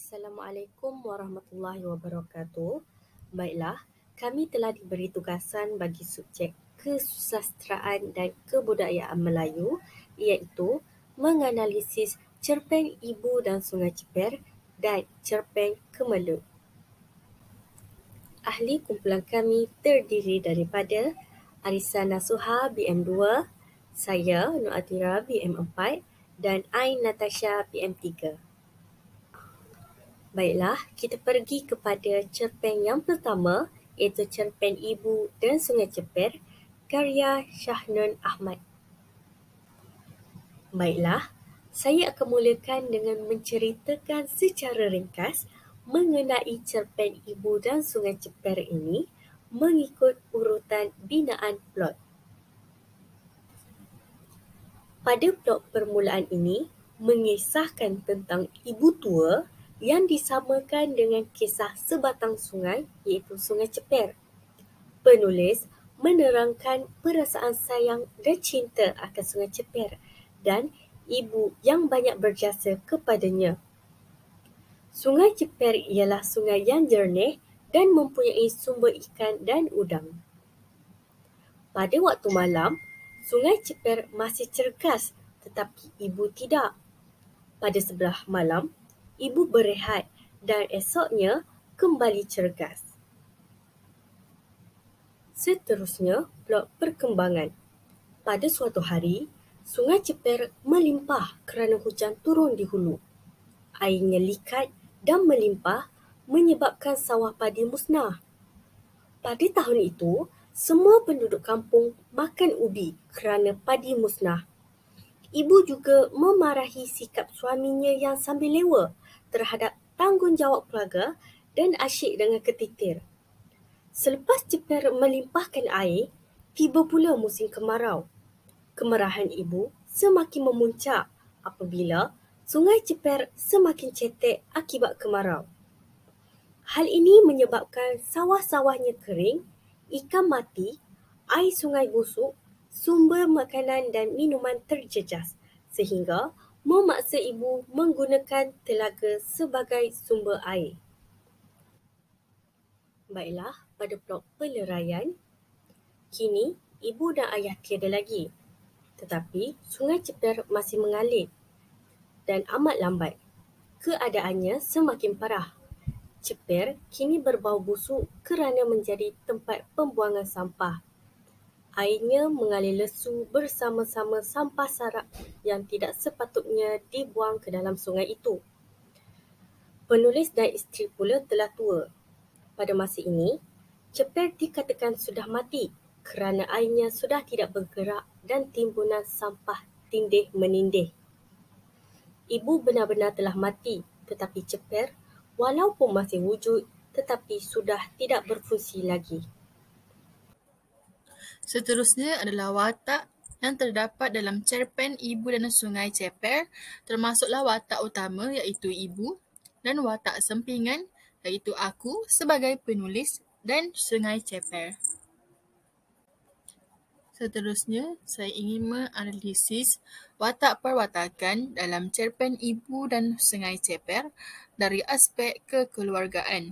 Assalamualaikum warahmatullahi wabarakatuh. Baiklah, kami telah diberi tugasan bagi subjek kesusasteraan dan kebudayaan Melayu iaitu menganalisis cerpen Ibu dan Sungai Ceper dan cerpen Kemeluk. Ahli kumpulan kami terdiri daripada Arisa Nasuha BM2, saya Nur Atira BM4 dan Ain Natasha BM3. Baiklah, kita pergi kepada cerpen yang pertama iaitu cerpen Ibu dan Sungai Ceper karya Shahnun Ahmad. Baiklah, saya akan mulakan dengan menceritakan secara ringkas mengenai cerpen Ibu dan Sungai Ceper ini mengikut urutan binaan plot. Pada plot permulaan ini mengisahkan tentang ibu tua yang disamakan dengan kisah sebatang sungai iaitu Sungai Ceper. Penulis menerangkan perasaan sayang dan cinta akan Sungai Ceper dan ibu yang banyak berjasa kepadanya. Sungai Ceper ialah sungai yang jernih dan mempunyai sumber ikan dan udang. Pada waktu malam, Sungai Ceper masih cergas tetapi ibu tidak. Pada sebelah malam, ibu berehat dan esoknya kembali cergas. Seterusnya, plot perkembangan. Pada suatu hari, Sungai Ceper melimpah kerana hujan turun di hulu. Airnya likat dan melimpah menyebabkan sawah padi musnah. Pada tahun itu, semua penduduk kampung makan ubi kerana padi musnah. Ibu juga memarahi sikap suaminya yang sambil lewa terhadap tanggungjawab keluarga dan asyik dengan ketitir. Selepas Ceper melimpahkan air, tiba pula musim kemarau. Kemarahan ibu semakin memuncak apabila Sungai Ceper semakin cetek akibat kemarau. Hal ini menyebabkan sawah-sawahnya kering, ikan mati, air sungai busuk, sumber makanan dan minuman terjejas sehingga memaksa ibu menggunakan telaga sebagai sumber air. Baiklah, pada plot peleraian, kini ibu dan ayah tiada lagi. Tetapi Sungai Ceper masih mengalir dan amat lambat. Keadaannya semakin parah. Ceper kini berbau busuk kerana menjadi tempat pembuangan sampah. Airnya mengalir lesu bersama-sama sampah sarap yang tidak sepatutnya dibuang ke dalam sungai itu. Penulis dan isteri pula telah tua. Pada masa ini, Ceper dikatakan sudah mati kerana airnya sudah tidak bergerak dan timbunan sampah tindih menindih. Ibu benar-benar telah mati, tetapi Ceper walaupun masih wujud tetapi sudah tidak berfungsi lagi. Seterusnya adalah watak yang terdapat dalam cerpen Ibu dan Sungai Ceper, termasuklah watak utama iaitu ibu dan watak sampingan iaitu aku sebagai penulis dan Sungai Ceper. Seterusnya, saya ingin menganalisis watak perwatakan dalam cerpen Ibu dan Sungai Ceper dari aspek kekeluargaan.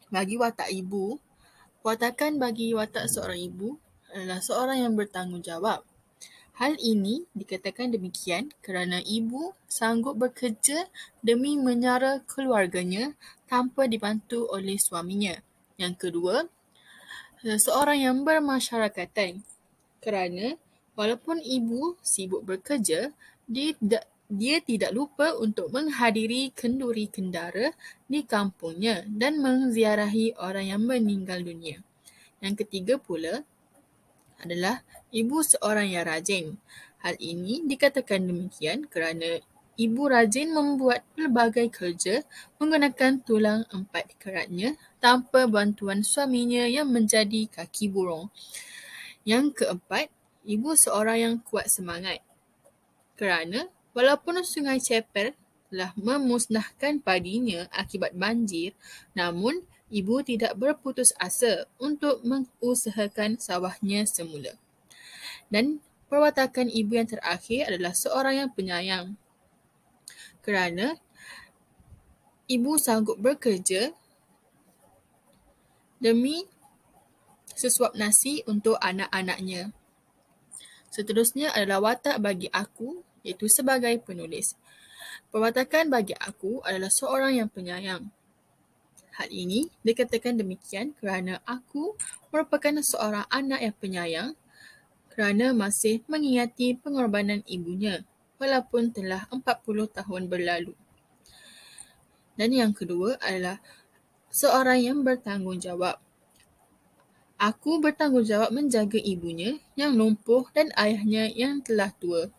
Bagi watak ibu, watakan bagi watak seorang ibu adalah seorang yang bertanggungjawab. Hal ini dikatakan demikian kerana ibu sanggup bekerja demi menyara keluarganya tanpa dibantu oleh suaminya. Yang kedua, seorang yang bermasyarakatan kerana walaupun ibu sibuk bekerja, dia tidak lupa untuk menghadiri kenduri kendara di kampungnya dan menziarahi orang yang meninggal dunia. Yang ketiga pula adalah ibu seorang yang rajin. Hal ini dikatakan demikian kerana ibu rajin membuat pelbagai kerja menggunakan tulang empat keratnya tanpa bantuan suaminya yang menjadi kaki burung. Yang keempat, ibu seorang yang kuat semangat kerana walaupun Sungai Ceper telah memusnahkan padinya akibat banjir, namun ibu tidak berputus asa untuk mengusahakan sawahnya semula. Dan perwatakan ibu yang terakhir adalah seorang yang penyayang kerana ibu sanggup bekerja demi sesuap nasi untuk anak-anaknya. Seterusnya adalah watak bagi aku, iaitu sebagai penulis. Perwatakan bagi aku adalah seorang yang penyayang. Hal ini dikatakan demikian kerana aku merupakan seorang anak yang penyayang kerana masih mengingati pengorbanan ibunya walaupun telah 40 tahun berlalu. Dan yang kedua adalah seorang yang bertanggungjawab. Aku bertanggungjawab menjaga ibunya yang lumpuh dan ayahnya yang telah tua.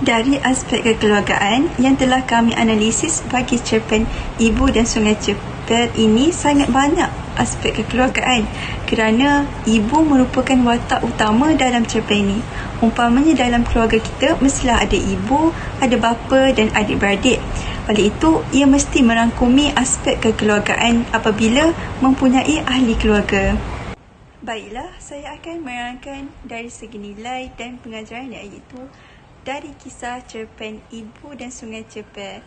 Dari aspek kekeluargaan yang telah kami analisis bagi cerpen Ibu dan Sungai Ceper ini sangat banyak aspek kekeluargaan kerana ibu merupakan watak utama dalam cerpen ini. Umpamanya dalam keluarga kita mestilah ada ibu, ada bapa dan adik-beradik. Oleh itu, ia mesti merangkumi aspek kekeluargaan apabila mempunyai ahli keluarga. Baiklah, saya akan menerangkan dari segi nilai dan pengajaran iaitu dari kisah cerpen Ibu dan Sungai Ceper.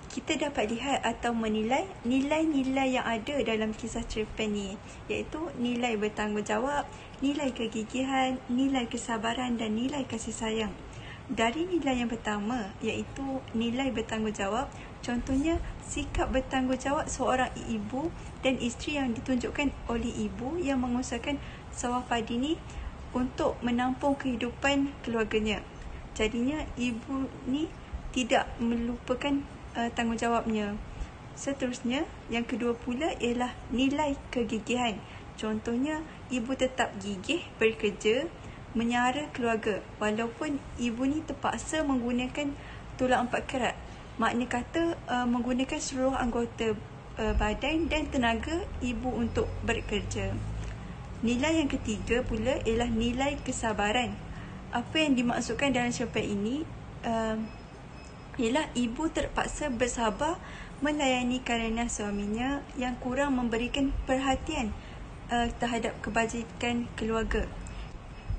Kita dapat lihat atau menilai nilai-nilai yang ada dalam kisah cerpen ini, iaitu nilai bertanggungjawab, nilai kegigihan, nilai kesabaran dan nilai kasih sayang. Dari nilai yang pertama, iaitu nilai bertanggungjawab, contohnya sikap bertanggungjawab seorang ibu dan isteri yang ditunjukkan oleh ibu yang mengusahakan sawah padi ni untuk menampung kehidupan keluarganya. Jadinya ibu ni tidak melupakan tanggungjawabnya. Seterusnya, yang kedua pula ialah nilai kegigihan. Contohnya, ibu tetap gigih bekerja menyara keluarga walaupun ibu ni terpaksa menggunakan tulang 4 kerat. Makna kata menggunakan seluruh anggota badan dan tenaga ibu untuk bekerja. Nilai yang ketiga pula ialah nilai kesabaran. Apa yang dimaksudkan dalam cerpen ini ialah ibu terpaksa bersabar melayani kerana suaminya yang kurang memberikan perhatian terhadap kebajikan keluarga.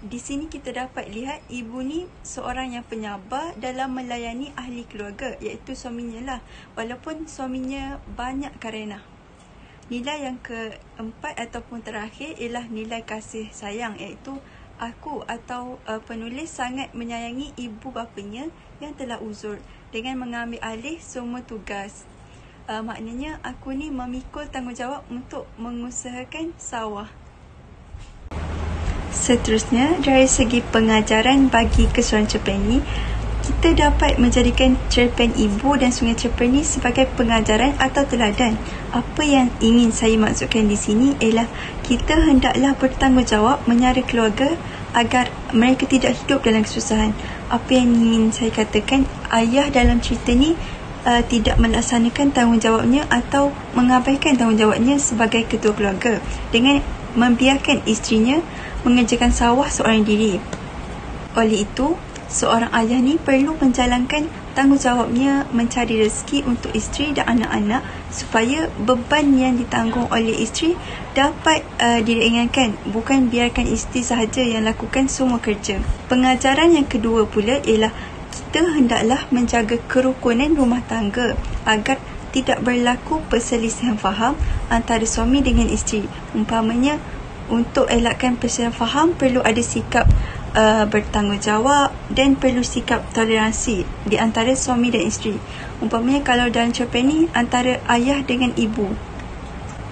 Di sini kita dapat lihat ibu ni seorang yang penyabar dalam melayani ahli keluarga, iaitu suaminya lah, walaupun suaminya banyak kerana. Nilai yang keempat ataupun terakhir ialah nilai kasih sayang, iaitu aku atau penulis sangat menyayangi ibu bapanya yang telah uzur dengan mengambil alih semua tugas. Maknanya aku ni memikul tanggungjawab untuk mengusahakan sawah. Seterusnya, dari segi pengajaran bagi keseluruhan cerpen ini, kita dapat menjadikan cerpen Ibu dan Sungai Ceper ini sebagai pengajaran atau teladan. Apa yang ingin saya maksudkan di sini ialah kita hendaklah bertanggungjawab menyara keluarga agar mereka tidak hidup dalam kesusahan. Apa yang ingin saya katakan, ayah dalam cerita ni tidak melaksanakan tanggungjawabnya atau mengabaikan tanggungjawabnya sebagai ketua keluarga dengan membiarkan isterinya mengerjakan sawah seorang diri. Oleh itu, seorang ayah ni perlu menjalankan tanggungjawabnya mencari rezeki untuk isteri dan anak-anak supaya beban yang ditanggung oleh isteri dapat diringankan, bukan biarkan isteri sahaja yang lakukan semua kerja. Pengajaran yang kedua pula ialah kita hendaklah menjaga kerukunan rumah tangga agar tidak berlaku perselisihan faham antara suami dengan isteri. Umpamanya, untuk elakkan perselisihan faham perlu ada sikap bertanggungjawab dan perlu sikap toleransi di antara suami dan isteri. Umpamanya kalau dalam cerpen ni antara ayah dengan ibu.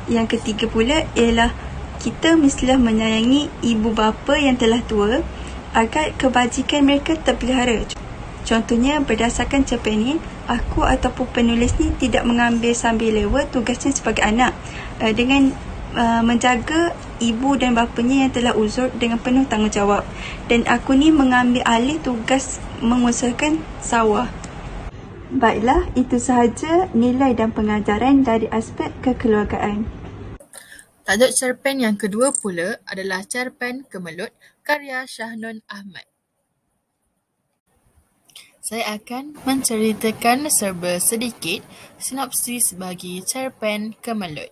Yang ketiga pula ialah kita mestilah menyayangi ibu bapa yang telah tua agar kebajikan mereka terpelihara. Contohnya, berdasarkan cerpen ni, aku ataupun penulis ni tidak mengambil sambil lewa tugasnya sebagai anak dengan menjaga ibu dan bapanya yang telah uzur dengan penuh tanggungjawab, dan aku ni mengambil alih tugas mengusahakan sawah. Baiklah, itu sahaja nilai dan pengajaran dari aspek kekeluargaan. Tajuk cerpen yang kedua pula adalah cerpen Kemelut karya Shahnun Ahmad. Saya akan menceritakan serba sedikit sinopsis bagi cerpen Kemelut.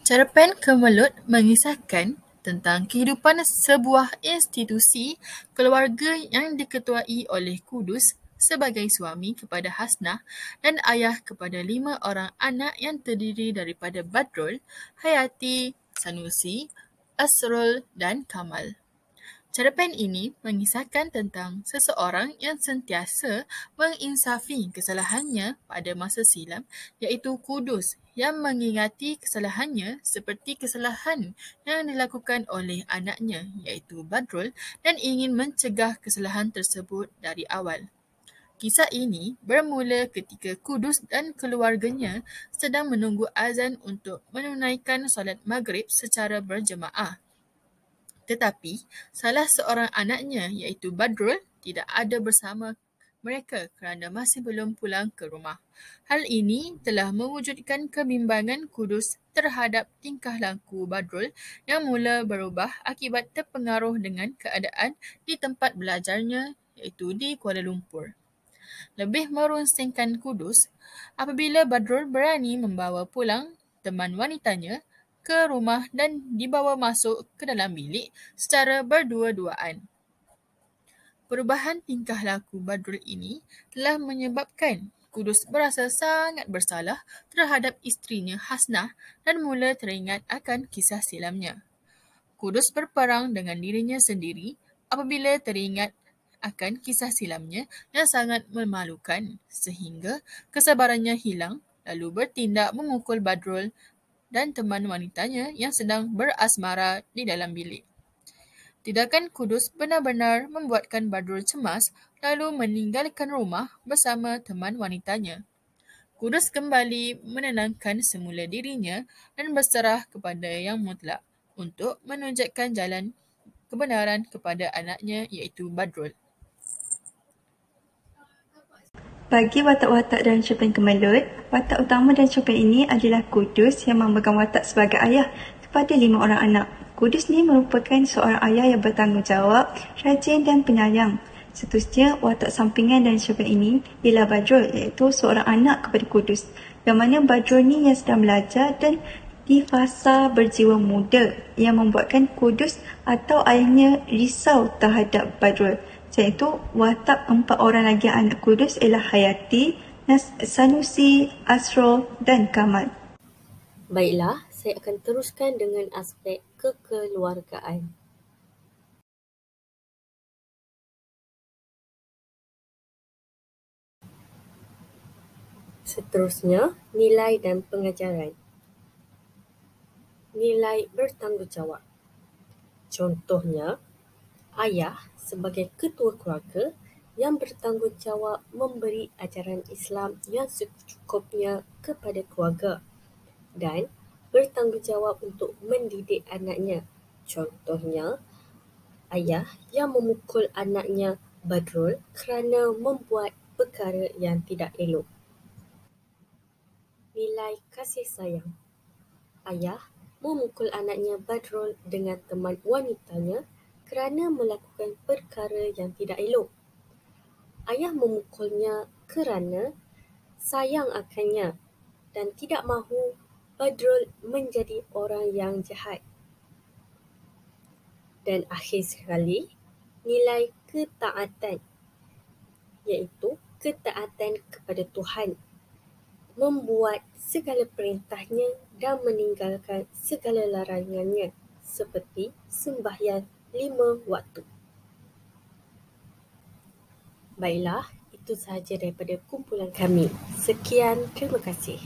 Cerpen Kemelut mengisahkan tentang kehidupan sebuah institusi keluarga yang diketuai oleh kudus sebagai suami kepada Hasnah dan ayah kepada 5 orang anak yang terdiri daripada Badrul, Hayati, Sanusi, Asrul dan Kamal. Cerpen ini mengisahkan tentang seseorang yang sentiasa menginsafi kesalahannya pada masa silam, iaitu Kudus, yang mengingati kesalahannya seperti kesalahan yang dilakukan oleh anaknya, iaitu Badrul, dan ingin mencegah kesalahan tersebut dari awal. Kisah ini bermula ketika Kudus dan keluarganya sedang menunggu azan untuk menunaikan solat maghrib secara berjemaah. Tetapi, salah seorang anaknya iaitu Badrul tidak ada bersama mereka kerana masih belum pulang ke rumah. Hal ini telah mewujudkan kebimbangan Kudus terhadap tingkah laku Badrul yang mula berubah akibat terpengaruh dengan keadaan di tempat belajarnya iaitu di Kuala Lumpur. Lebih merunsingkan Kudus apabila Badrul berani membawa pulang teman wanitanya ke rumah dan dibawa masuk ke dalam bilik secara berdua-duaan. Perubahan tingkah laku Badrul ini telah menyebabkan Kudus berasa sangat bersalah terhadap isterinya Hasnah dan mula teringat akan kisah silamnya. Kudus berperang dengan dirinya sendiri apabila teringat akan kisah silamnya yang sangat memalukan sehingga kesabarannya hilang lalu bertindak memukul Badrul dan teman wanitanya yang sedang berasmara di dalam bilik. Tindakan Kudus benar-benar membuatkan Badrul cemas lalu meninggalkan rumah bersama teman wanitanya. Kudus kembali menenangkan semula dirinya dan berserah kepada Yang Mutlak untuk menunjukkan jalan kebenaran kepada anaknya iaitu Badrul. Bagi watak-watak dalam cerpen Kemelut, watak utama dalam cerpen ini adalah Kudus yang memegang watak sebagai ayah kepada 5 orang anak. Kudus ni merupakan seorang ayah yang bertanggungjawab, rajin dan penyayang. Seterusnya, watak sampingan dalam cerpen ini ialah Badrul, iaitu seorang anak kepada Kudus. Yang mana Badrul ni yang sedang belajar dan di fasa berjiwa muda yang membuatkan Kudus atau ayahnya risau terhadap Badrul. Selain itu, watak 4 orang lagi anak Kudus ialah Hayati, Sanusi, Asrul dan Kamal. Baiklah, saya akan teruskan dengan aspek kekeluargaan. Seterusnya, nilai dan pengajaran. Nilai bertanggungjawab. Contohnya, ayah sebagai ketua keluarga yang bertanggungjawab memberi ajaran Islam yang secukupnya kepada keluarga dan bertanggungjawab untuk mendidik anaknya. Contohnya, ayah yang memukul anaknya Badrul kerana membuat perkara yang tidak elok. Nilai kasih sayang. Ayah memukul anaknya Badrul dengan teman wanitanya kerana melakukan perkara yang tidak elok. Ayah memukulnya kerana sayang akannya dan tidak mahu Badrul menjadi orang yang jahat. Dan akhir sekali, nilai ketaatan, iaitu ketaatan kepada Tuhan, membuat segala perintahnya dan meninggalkan segala larangannya seperti sembahyang 5 waktu. Baiklah, itu sahaja daripada kumpulan kami. Sekian, terima kasih.